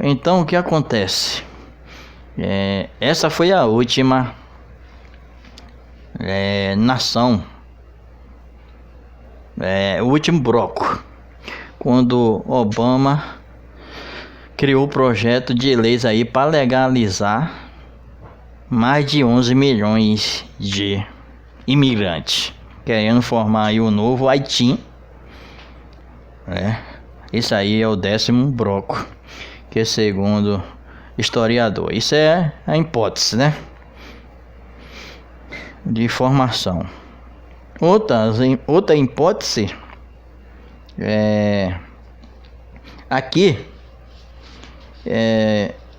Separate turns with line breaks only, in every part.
Então o que acontece? Essa foi a última nação, o último bloco, quando Obama criou o projeto de leis aí para legalizar mais de 11 milhões de imigrantes, querendo formar aí o novo Haiti. Isso aí é o 10º bloco, que segundo historiador, isso é a hipótese, né, de formação. Outra hipótese aqui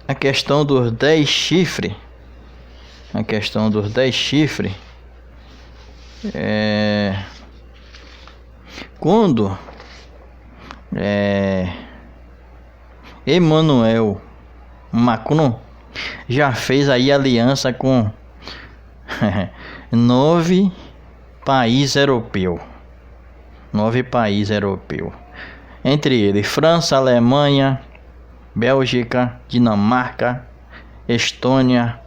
a questão dos 10 chifres. Quando Emmanuel Macron já fez aí aliança com 9 países europeus. Entre eles França, Alemanha, Bélgica, Dinamarca, Estônia,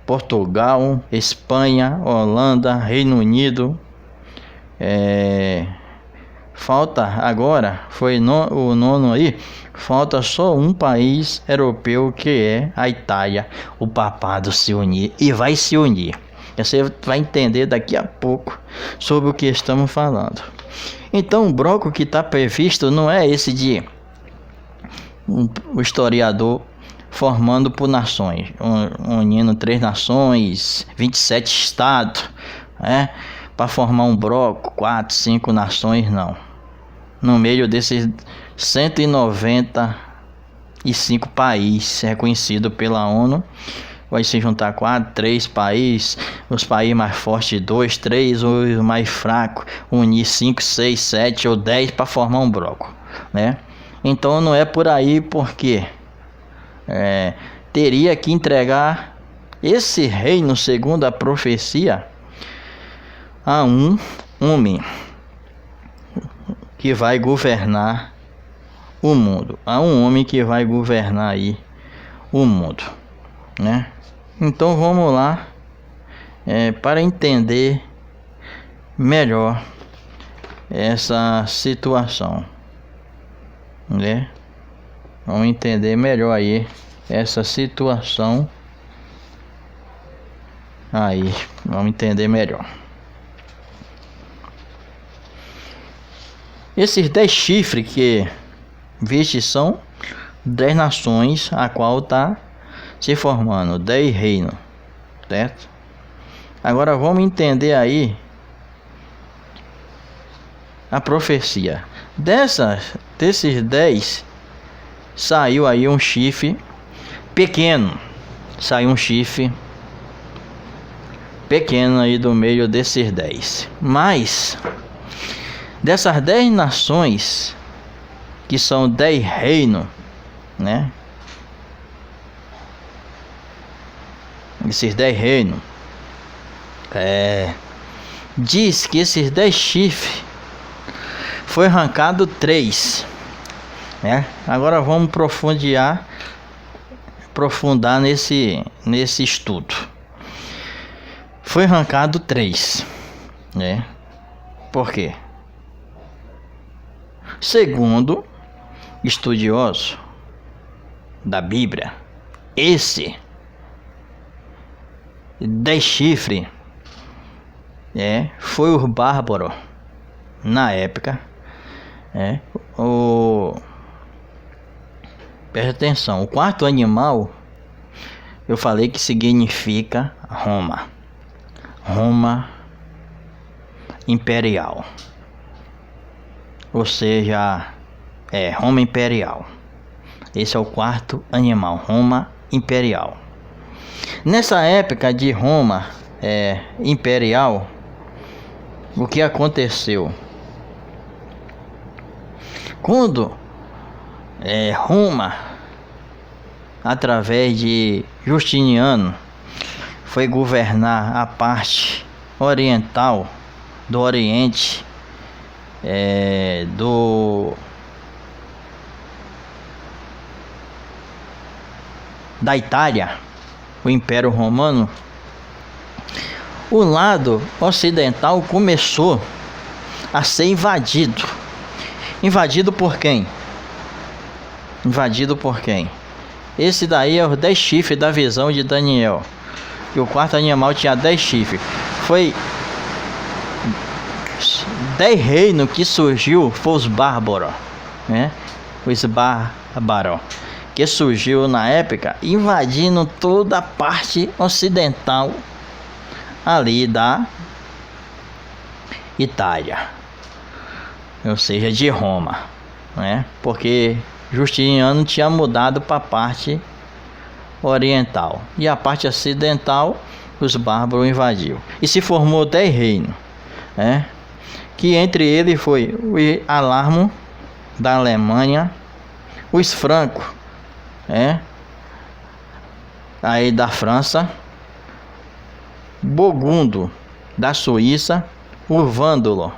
Portugal, Espanha, Holanda, Reino Unido. Falta agora, foi o 9º aí, falta só um país europeu, que é a Itália. O papado se unir, e vai se unir. Você vai entender daqui a pouco sobre o que estamos falando. Então o bloco que está previsto não é esse de o historiador formando por nações, unindo 3 nações, 27 estados, para formar um bloco, 4, 5 nações, não. No meio desses 195 países reconhecidos pela ONU, vai se juntar 4, 3 países, os países mais fortes 2, 3, os mais fracos unir 5, 6, 7 ou 10 para formar um bloco, né? Então não é por aí, porque teria que entregar esse reino, segundo a profecia, a um homem que vai governar o mundo, aí o mundo, né? Então vamos lá, para entender melhor essa situação, né? Vamos entender melhor aí essa situação aí, vamos entender melhor. Esses 10 chifres que viste são 10 nações, a qual está se formando 10 reinos, certo? Agora vamos entender aí a profecia. Desses 10 saiu aí um chifre pequeno. Aí do meio desses 10. Mas dessas 10 nações, que são 10 reinos, né? Esses 10 reinos, diz que esses 10 chifres foi arrancado 3, né? Agora vamos aprofundar nesse estudo. Foi arrancado 3, né? Por quê? Segundo estudiosos da Bíblia, esse 10 chifres foi o bárbaro na época. Presta atenção, o 4º animal eu falei que significa Roma imperial, ou seja, Roma imperial. Esse é o 4º animal, Roma imperial. Nessa época de Roma imperial, o que aconteceu? Quando Roma, através de Justiniano, foi governar a parte oriental do Oriente, da Itália, o Império Romano, o lado ocidental começou a ser invadido. Invadido por quem? Invadido por quem? Esse daí é os 10 chifres da visão de Daniel. E o quarto animal tinha 10 chifres. Foi 10 reinos que surgiu, foi os bárbaros, né? Os bárbaros que surgiu na época, invadindo toda a parte ocidental ali da Itália, ou seja, de Roma, né? Porque Justiniano tinha mudado para a parte oriental e a parte ocidental os bárbaros invadiu e se formou 10 reinos, né? Que entre eles foi o Alarmo da Alemanha, os francos, aí da França, Burgundo da Suíça, o Vândalo,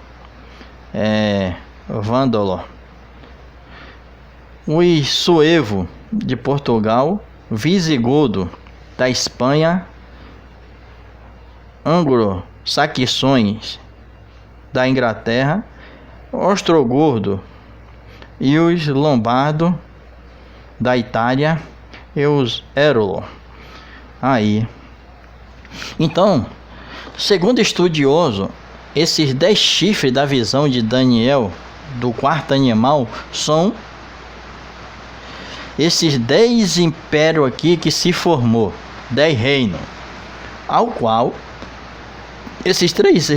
o Suevo de Portugal, Visigodo da Espanha, Anglo-Saxões da Inglaterra, Ostrogordo e os Lombardo da Itália e os Érulo. Aí, então, segundo estudioso, esses 10 chifres da visão de Daniel do quarto animal são esses 10 impérios aqui que se formou, 10 reinos, ao qual esses três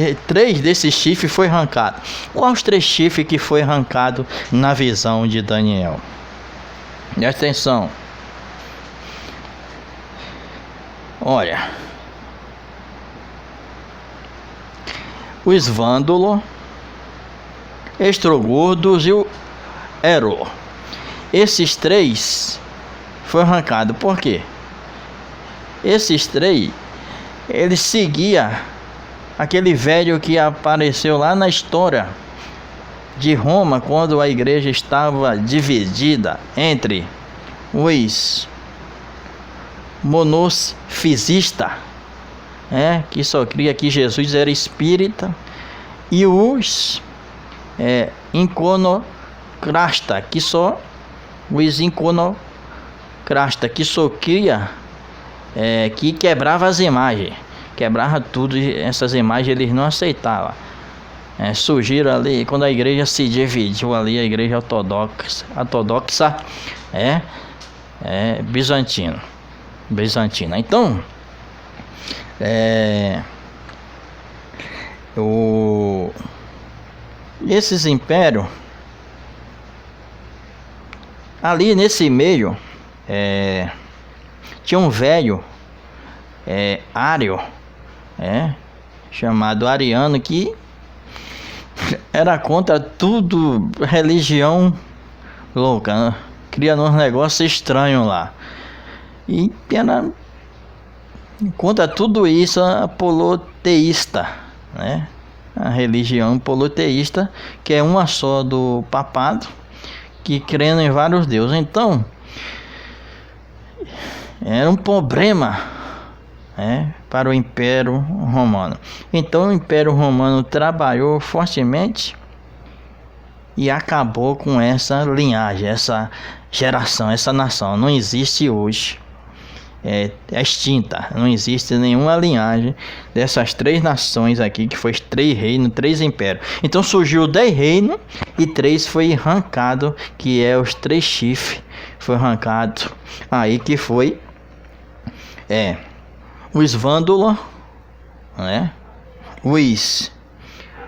desses chifres foi arrancado. Quais os 3 chifres que foi arrancado na visão de Daniel? Presta atenção. Olha, os Vândalos, Ostrogordos e o Érulo. Esses 3 foi arrancado. Por quê? Esses 3, eles seguiam aquele velho que apareceu lá na história de Roma, quando a igreja estava dividida entre os monofisistas, que só cria que Jesus era espírita, e os iconoclastas, que só cria que quebrava as imagens, quebrava tudo, essas imagens eles não aceitavam. Surgiram ali quando a igreja se dividiu ali, a igreja ortodoxa bizantina. Então, esses impérios ali nesse meio, tinha um velho Ário, chamado Ariano, que era contra tudo, religião louca, né? Criando uns negócios estranhos lá. E era contra tudo isso a poloteísta, né? A religião poloteísta, que é uma só do papado, que crendo em vários deuses. Então, era um problema para o Império Romano. Então o Império Romano trabalhou fortemente e acabou com essa linhagem, essa geração, essa nação. Não existe hoje, é extinta. Não existe nenhuma linhagem dessas 3 nações aqui, que foi 3 reinos, 3 impérios. Então surgiu 10 reinos e 3 foi arrancado, que é os 3 chifres, foi arrancado aí, que foi os Vândalos, os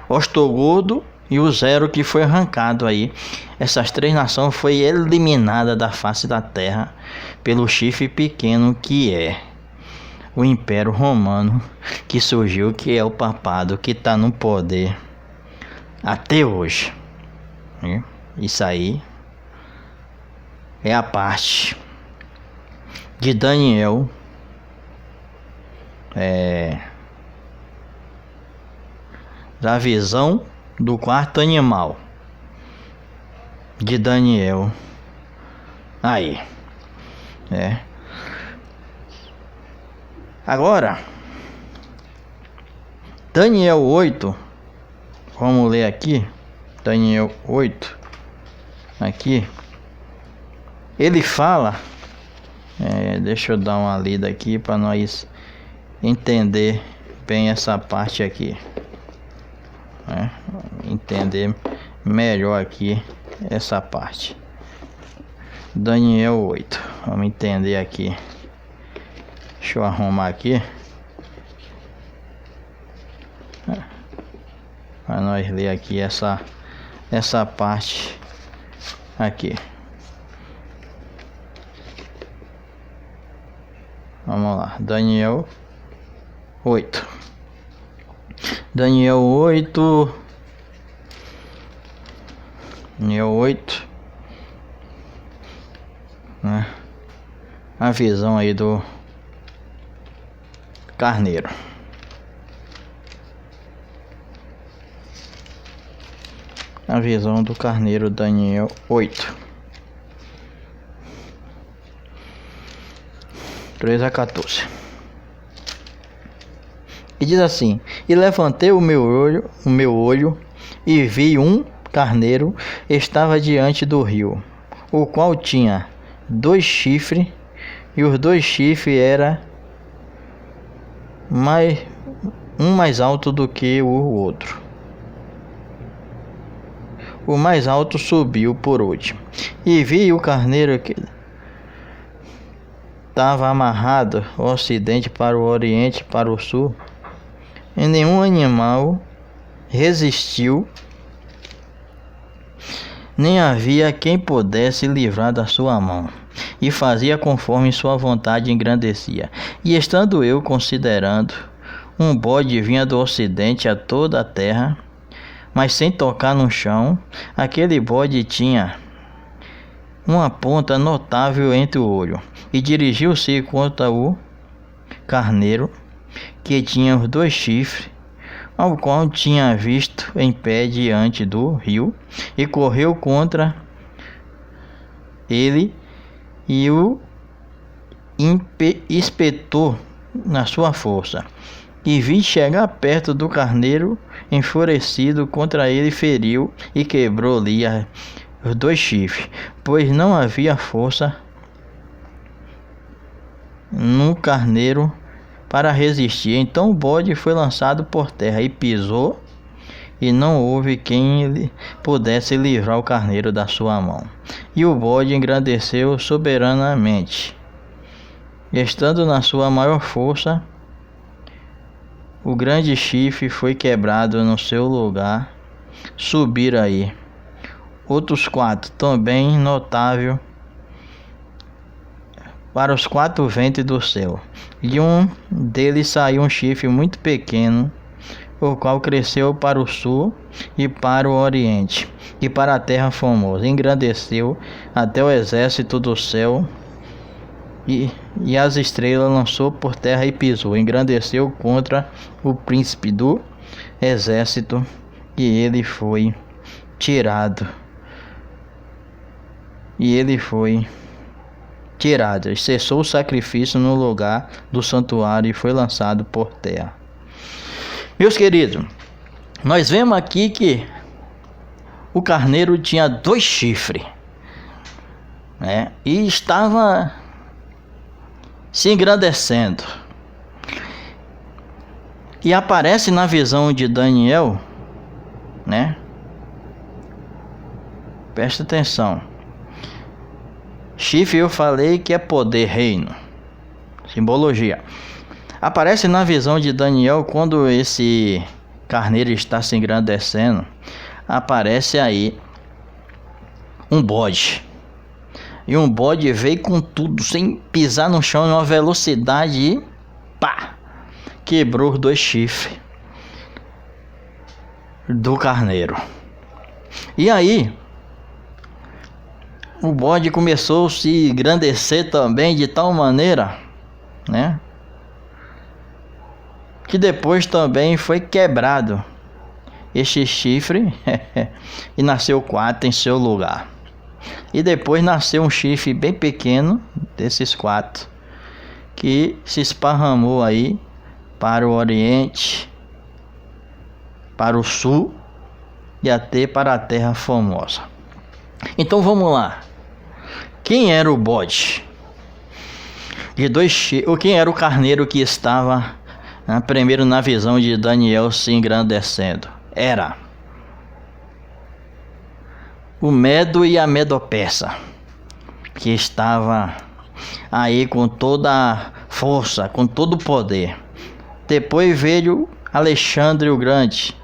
Ostrogordo e o Zero, que foi arrancado aí. Essas 3 nações foi eliminada da face da terra pelo chifre pequeno, que é o Império Romano, que surgiu, que é o papado, que está no poder até hoje. Isso aí é a parte de Daniel, da visão do quarto animal de Daniel. Aí, Agora, Daniel 8, vamos ler aqui, Daniel 8, aqui, ele fala, deixa eu dar uma lida aqui para nós entender bem essa parte aqui, né? Entender melhor aqui essa parte. Daniel 8, vamos entender aqui. Deixa eu arrumar aqui para nós ler aqui essa parte aqui. Vamos lá, Daniel 8. Daniel 8. Daniel 8. Né? A visão aí do carneiro. A visão do carneiro, Daniel 8. 3-14. E diz assim: e levantei o meu olho e vi um carneiro estava diante do rio, o qual tinha 2 chifres, e os 2 chifres era mais alto do que o outro. O mais alto subiu por último. E vi o carneiro que estava amarrado ao ocidente para o oriente, para o sul, e nenhum animal resistiu, nem havia quem pudesse livrar da sua mão, e fazia conforme sua vontade engrandecia. E estando eu considerando, um bode vinha do ocidente a toda a terra, mas sem tocar no chão. Aquele bode tinha uma ponta notável entre o olho, e dirigiu-se contra o carneiro, que tinha os 2 chifres, ao qual tinha visto em pé diante do rio, e correu contra ele e o espetou na sua força. E vi chegar perto do carneiro, enfurecido contra ele, feriu e quebrou-lhe os 2 chifres, pois não havia força no carneiro para resistir. Então o bode foi lançado por terra e pisou, e não houve quem pudesse livrar o carneiro da sua mão. E o bode engrandeceu soberanamente, estando na sua maior força. O grande chifre foi quebrado no seu lugar. Subiram aí outros 4, também notável, para os 4 ventos do céu. E um deles saiu um chifre muito pequeno, o qual cresceu para o sul e para o oriente, e para a terra formosa. Engrandeceu até o exército do céu, e as estrelas lançou por terra e pisou. Engrandeceu contra o príncipe do exército, e ele foi tirado. E cessou o sacrifício no lugar do santuário e foi lançado por terra. Meus queridos, nós vemos aqui que o carneiro tinha 2 chifres, né? E estava se engrandecendo. E aparece na visão de Daniel, né? Presta atenção. Chifre eu falei que é poder, reino, simbologia. Aparece na visão de Daniel, quando esse carneiro está se engrandecendo, aparece aí um bode. E um bode veio com tudo, sem pisar no chão, em uma velocidade, e pá! Quebrou os 2 chifres do carneiro. E aí, o bode começou a se engrandecer também de tal maneira, né? Que depois também foi quebrado este chifre e nasceu 4 em seu lugar. E depois nasceu um chifre bem pequeno desses 4, que se esparramou aí para o Oriente, para o Sul e até para a Terra Formosa. Então vamos lá. Quem era o bode? Ou quem era o carneiro que estava primeiro na visão de Daniel se engrandecendo? Era o Medo e a Medo-Persa, que estava aí com toda a força, com todo o poder. Depois veio Alexandre o Grande,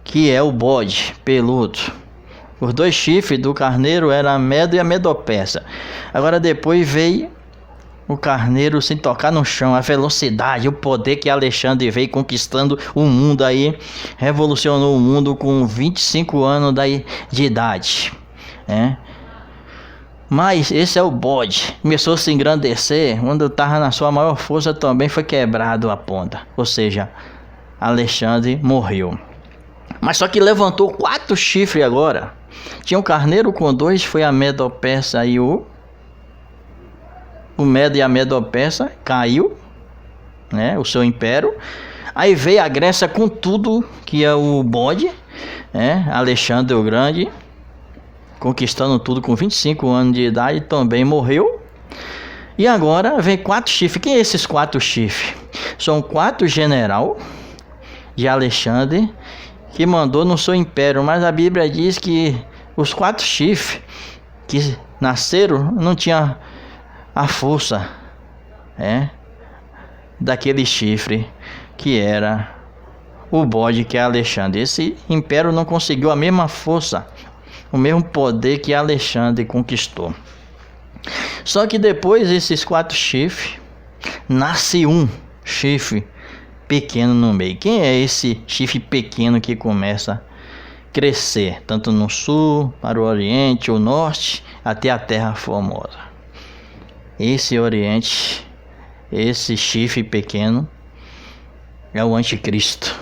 que é o bode peludo. Os 2 chifres do carneiro eram a Medo e a Medo-Persa. Agora depois veio o carneiro sem tocar no chão, a velocidade, o poder que Alexandre veio conquistando o mundo aí, revolucionou o mundo com 25 anos de idade, Mas esse é o bode, começou a se engrandecer, quando estava na sua maior força também foi quebrado a ponta, ou seja, Alexandre morreu. Mas só que levantou 4 chifres agora. Tinha um carneiro com 2, foi a Medo-Persa e o Medo e a Medo-Persa caiu, o seu império. Aí veio a Grécia com tudo, que é o bode, Alexandre o Grande, conquistando tudo com 25 anos de idade, também morreu. E agora vem 4 chifres. Quem é esses 4 chifres? São 4 generais de Alexandre que mandou no seu império, mas a Bíblia diz que os 4 chifres que nasceram não tinham a força daquele chifre que era o bode, que é Alexandre. Esse império não conseguiu a mesma força, o mesmo poder que Alexandre conquistou. Só que depois desses 4 chifres nasce um chifre pequeno no meio. Quem é esse chifre pequeno que começa a crescer, tanto no sul, para o oriente, o norte, até a Terra Formosa? Esse oriente, esse chifre pequeno é o anticristo,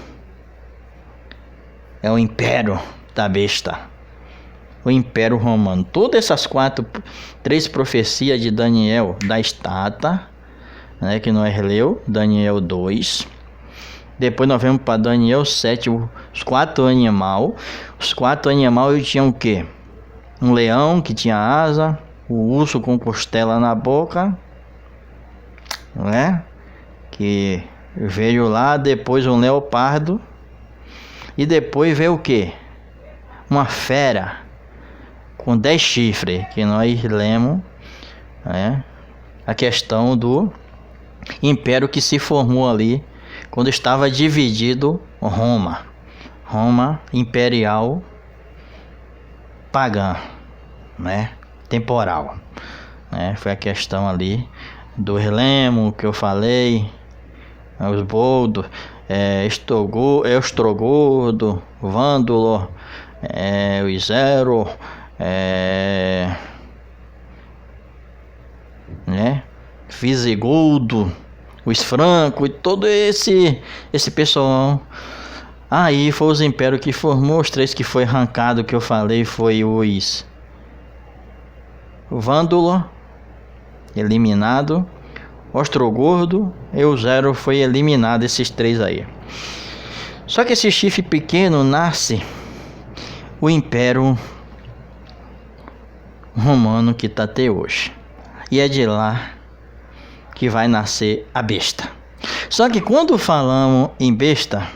é o império da besta, o império romano. Todas essas 3 profecias de Daniel, da estátua, que nós leu, Daniel 2. Depois nós vemos para Daniel 7, os 4 animais. Os 4 animais tinham o quê? Um leão que tinha asa, o urso com costela na boca, que veio lá, depois um leopardo, e depois veio o quê? Uma fera com 10 chifres, que nós lemos, a questão do império que se formou ali, quando estava dividido Roma imperial pagã, temporal, foi a questão ali do relemo que eu falei, os boldos, Ostrogodo, Vândulo, o Isero, Visigodo, os francos e todo esse pessoal. Aí foi os impérios que formou. Os 3 que foi arrancado, que eu falei, foi o Vândulo, eliminado, Ostrogodo e o Zero foi eliminado, esses 3 aí. Só que esse chifre pequeno nasce o Império Romano que está até hoje. E é de lá que vai nascer a besta. Só que quando falamos em besta,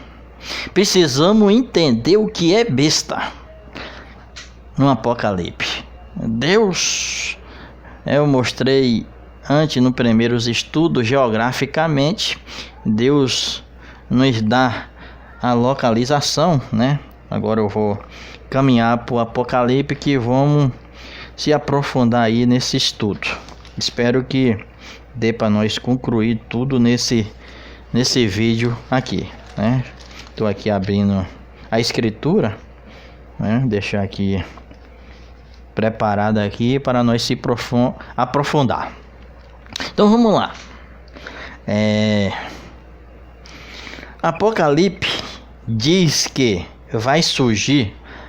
precisamos entender o que é besta no Apocalipse. Deus, eu mostrei antes no primeiros estudos geograficamente, Deus nos dá a localização, Agora eu vou caminhar para o Apocalipse, que vamos se aprofundar aí nesse estudo. Espero que dê para nós concluir tudo nesse vídeo aqui, Estou aqui abrindo a escritura, deixar aqui preparada aqui para nós se aprofundar. Então vamos lá. Apocalipse diz que vai surgir